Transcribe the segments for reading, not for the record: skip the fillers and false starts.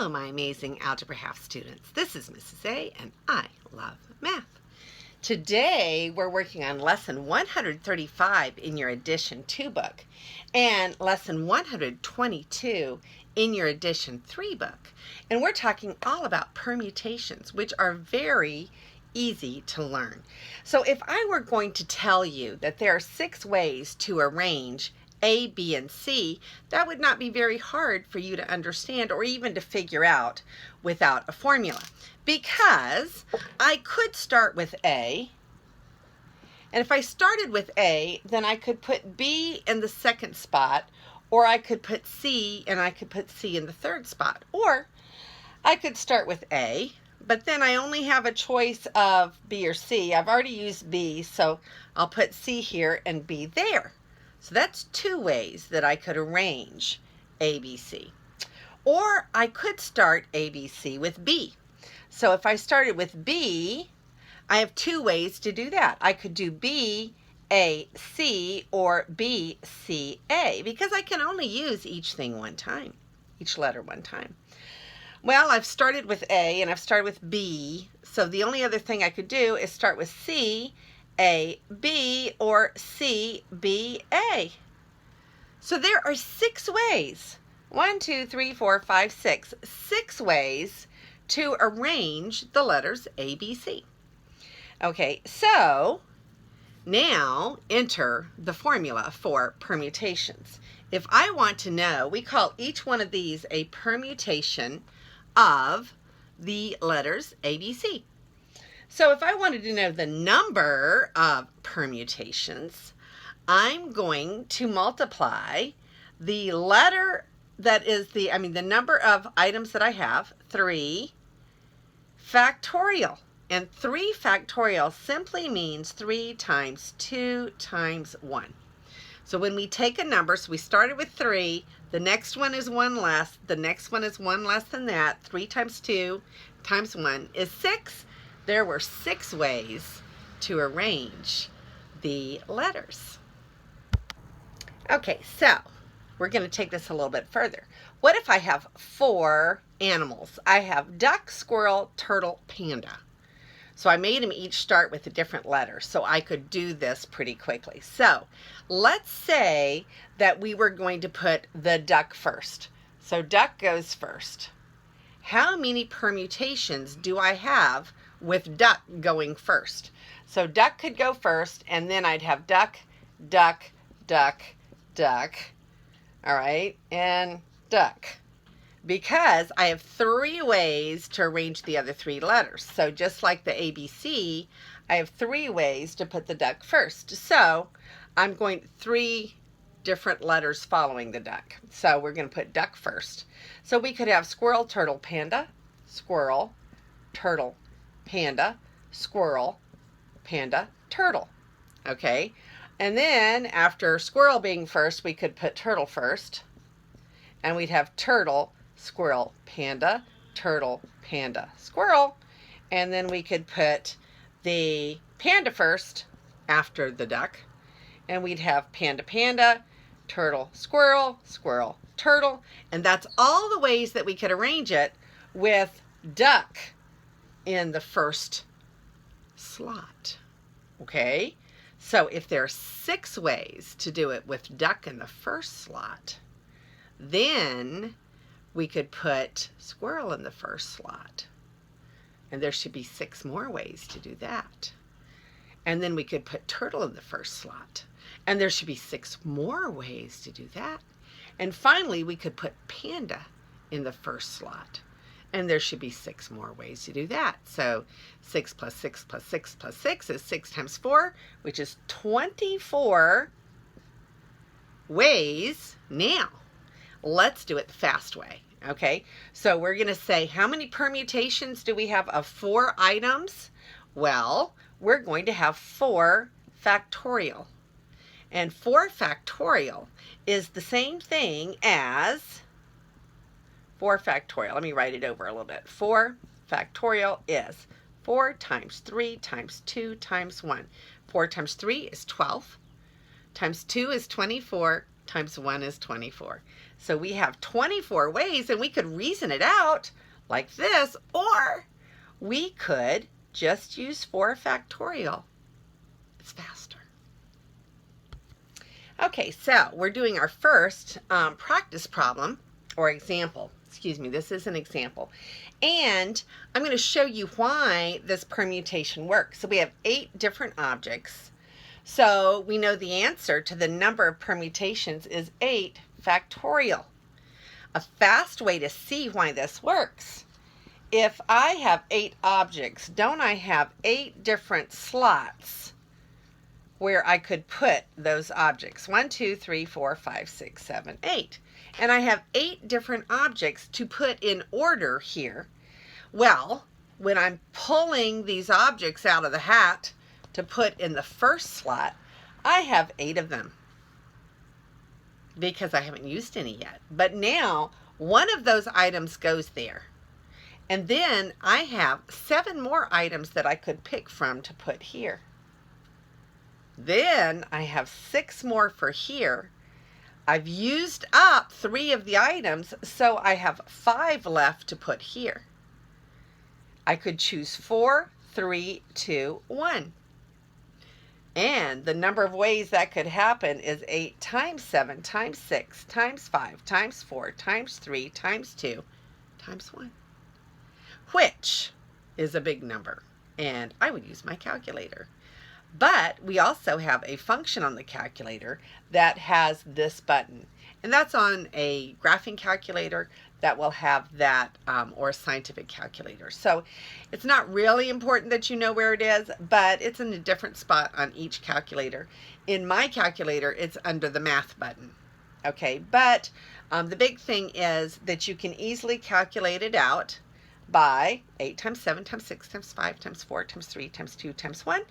Hello, my amazing Algebra Half students. This is Mrs. A, and I love math. Today, we're working on Lesson 135 in your Edition 2 book and Lesson 122 in your Edition 3 book. And we're talking all about permutations, which are very easy to learn. So if I were going to tell you that there are 6 ways to arrange A, B, and C, that would not be very hard for you to understand or even to figure out without a formula. Because I could start with A, and if I started with A, then I could put B in the second spot, or I could put C, and I could put C in the third spot. Or I could start with A, but then I only have a choice of B or C. I've already used B, so I'll put C here and B there. So that's 2 ways that I could arrange ABC. Or I could start ABC with B. So if I started with B, I have 2 ways to do that. I could do B, A, C, or B, C, A, because I can only use each thing one time, each letter one time. Well, I've started with A and I've started with B, so the only other thing I could do is start with C, A, B, or C, B, A. So there are 6 ways. 1, 2, 3, 4, 5, 6. 6 ways to arrange the letters A, B, C. Okay, so now enter the formula for permutations. If I want to know, we call each one of these a permutation of the letters A, B, C. So if I wanted to know the number of permutations, I'm going to multiply the letter that is the number of items that I have, 3 factorial. And 3 factorial simply means 3 times 2 times 1. So when we take a number, so we started with 3, the next one is 1 less, the next one is 1 less than that, 3 times 2 times 1 is 6. There were 6 ways to arrange the letters. Okay, so we're going to take this a little bit further. What if I have 4 animals? I have duck, squirrel, turtle, panda. So I made them each start with a different letter, so I could do this pretty quickly. So let's say that we were going to put the duck first. So duck goes first. How many permutations do I have with duck going first? So duck could go first, and then I'd have duck, duck, duck, duck, all right, and duck. Because I have 3 ways to arrange the other 3 letters. So just like the ABC, I have 3 ways to put the duck first. So I'm going 3 different letters following the duck. So we're going to put duck first. So we could have squirrel, turtle, panda, squirrel, turtle, panda, squirrel, panda, turtle. Okay. And then after squirrel being first, we could put turtle first. And we'd have turtle, squirrel, panda, turtle, panda, squirrel. And then we could put the panda first after the duck. And we'd have panda, panda, turtle, squirrel, squirrel, turtle. And that's all the ways that we could arrange it with duck in the first slot. Okay? So if there are 6 ways to do it with duck in the first slot, then we could put squirrel in the first slot. And there should be 6 more ways to do that. And then we could put turtle in the first slot. And there should be 6 more ways to do that. And finally, we could put panda in the first slot. And there should be 6 more ways to do that. So 6 plus 6 plus 6 plus 6 is 6 times 4, which is 24 ways. Now, let's do it the fast way, okay? So we're going to say, how many permutations do we have of 4 items? Well, we're going to have 4 factorial. And 4 factorial is the same thing as 4 factorial. Let me write it over a little bit. 4 factorial is 4 times 3 times 2 times 1. 4 times 3 is 12. Times 2 is 24. times 1 is 24. So we have 24 ways, and we could reason it out like this, or we could just use 4 factorial. It's faster. Okay, so we're doing our first practice problem, or example. Excuse me, this is an example. And I'm going to show you why this permutation works. So we have 8 different objects. So we know the answer to the number of permutations is 8 factorial. A fast way to see why this works. If I have 8 objects, don't I have 8 different slots where I could put those objects? 1, 2, 3, 4, 5, 6, 7, 8. And I have 8 different objects to put in order here. Well, when I'm pulling these objects out of the hat to put in the first slot, I have 8 of them because I haven't used any yet. But now one of those items goes there. And then I have 7 more items that I could pick from to put here. Then I have 6 more for here. I've used up 3 of the items, so I have 5 left to put here. I could choose 4, 3, 2, 1. And the number of ways that could happen is 8 times 7 times 6 times 5 times 4 times 3 times 2 times 1. Which is a big number, and I would use my calculator. But we also have a function on the calculator that has this button, and that's on a graphing calculator that will have that, or a scientific calculator. So it's not really important that you know where it is, but it's in a different spot on each calculator. In my calculator, it's under the math button. Okay, but the big thing is that you can easily calculate it out by 8 times 7 times 6 times 5 times 4 times 3 times 2 times 1.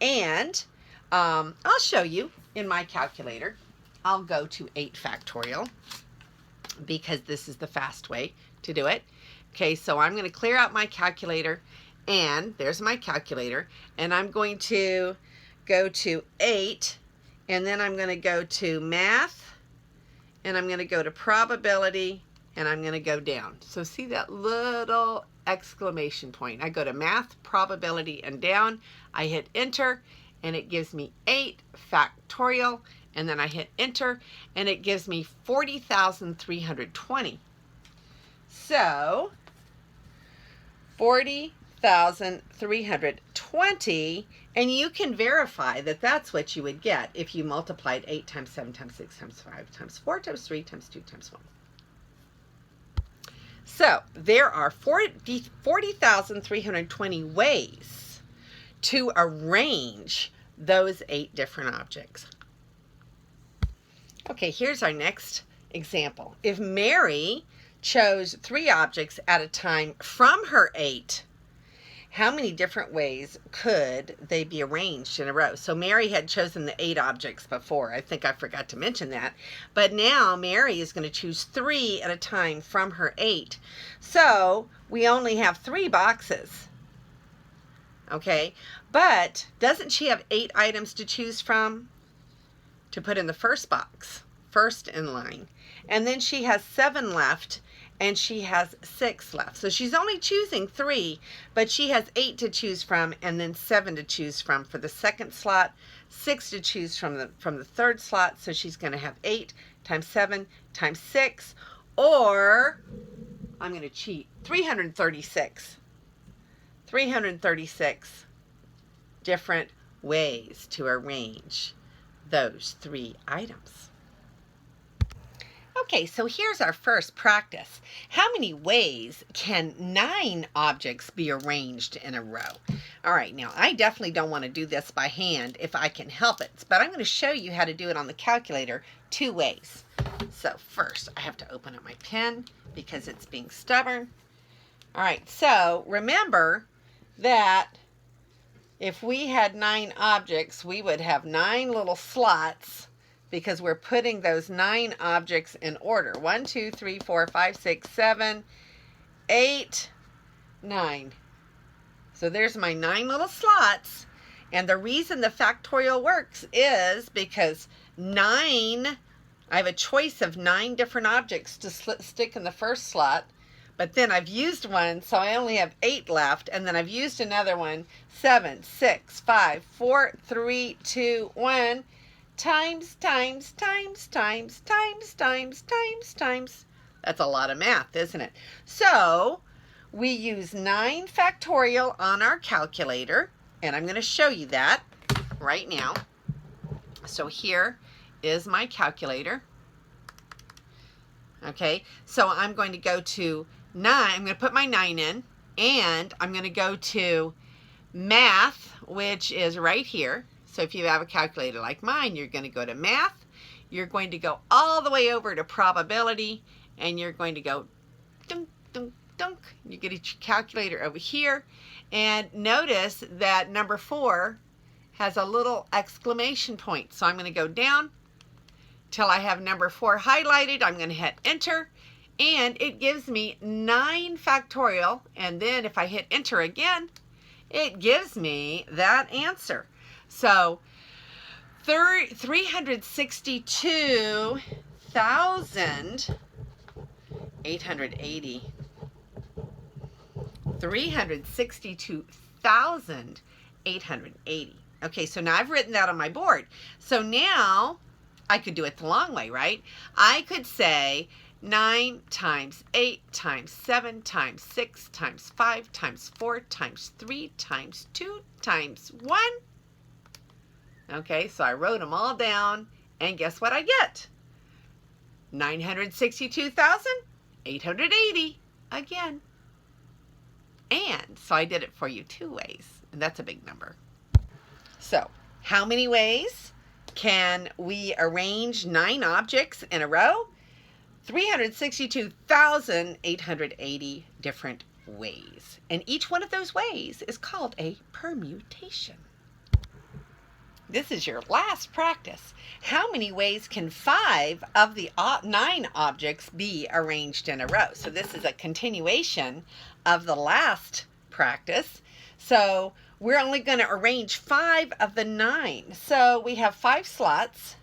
And I'll show you in my calculator. I'll go to 8 factorial because this is the fast way to do it. Okay, so I'm going to clear out my calculator, and there's my calculator, and I'm going to go to 8, and then I'm going to go to math, and I'm going to go to probability, and I'm going to go down. So see that little exclamation point? I go to math, probability, and down. I hit enter, and it gives me 8 factorial, and then I hit enter, and it gives me 40,320. So 40,320, and you can verify that that's what you would get if you multiplied 8 times 7 times 6 times 5 times 4 times 3 times 2 times 1. So there are 40,320 ways to arrange those 8 different objects. Okay, here's our next example. If Mary chose 3 objects at a time from her 8, how many different ways could they be arranged in a row? So Mary had chosen the 8 objects before. I think I forgot to mention that. But now Mary is going to choose 3 at a time from her 8. So we only have 3 boxes. Okay, but doesn't she have 8 items to choose from to put in the first box, first in line? And then she has 7 left, and she has 6 left. So she's only choosing 3, but she has 8 to choose from, and then 7 to choose from for the second slot, 6 to choose from the third slot. So she's going to have 8 times 7 times 6, or I'm going to cheat, 336. 336 different ways to arrange those 3 items. Okay, so here's our first practice. How many ways can 9 objects be arranged in a row? All right, now I definitely don't want to do this by hand if I can help it, but I'm going to show you how to do it on the calculator 2 ways. So first, I have to open up my pen because it's being stubborn. All right, so remember that if we had 9 objects, we would have 9 little slots because we're putting those 9 objects in order. 1, 2, 3, 4, 5, 6, 7, 8, 9. So there's my 9 little slots. And the reason the factorial works is because 9 I have a choice of 9 different objects to stick in the first slot, but then I've used one, so I only have 8 left, and then I've used another one. 7, 6, 5, 4, 3, 2, 1, times, times, times, times, times, times, times, times. That's a lot of math, isn't it? So we use 9 factorial on our calculator, and I'm going to show you that right now. So here is my calculator. Okay, so I'm going to go to 9. I'm going to put my 9 in, and I'm going to go to math, which is right here. So if you have a calculator like mine, you're going to go to math. You're going to go all the way over to probability, and you're going to go dunk, dunk, dunk. You get your calculator over here, and notice that number 4 has a little exclamation point. So I'm going to go down till I have number 4 highlighted. I'm going to hit enter, and it gives me 9 factorial, and then if I hit enter again, it gives me that answer. So 362,880. 362,880. Okay, so now I've written that on my board. So now I could do it the long way, right? I could say 9 times 8 times 7 times 6 times 5 times 4 times 3 times 2 times 1. Okay, so I wrote them all down, and guess what I get? 962,880 again. And so I did it for you 2 ways, and that's a big number. So how many ways can we arrange 9 objects in a row? 362,880 different ways. And each one of those ways is called a permutation. This is your last practice. How many ways can 5 of the 9 objects be arranged in a row? So this is a continuation of the last practice. So we're only going to arrange 5 of the 9. So we have 5 slots,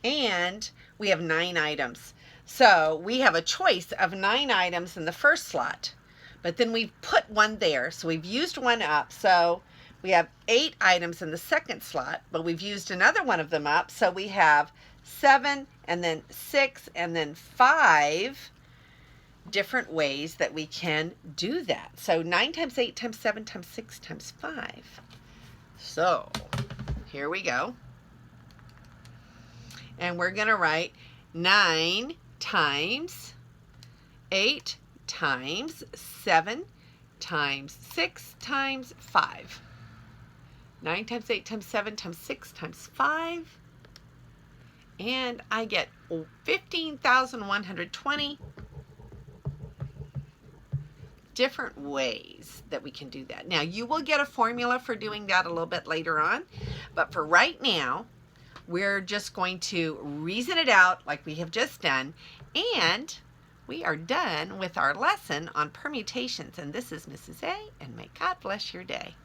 and we have 9 items. So we have a choice of 9 items in the first slot, but then we've put one there, so we've used one up. So we have 8 items in the second slot, but we've used another one of them up, so we have 7 and then 6 and then 5 different ways that we can do that. So 9 times 8 times 7 times 6 times 5. So here we go. And we're going to write 9 times 8 times 7 times 6 times 5. 9 times 8 times 7 times 6 times 5. And I get 15,120 different ways that we can do that. Now, you will get a formula for doing that a little bit later on, but for right now, we're just going to reason it out like we have just done, and we are done with our lesson on permutations. And this is Mrs. A, and may God bless your day.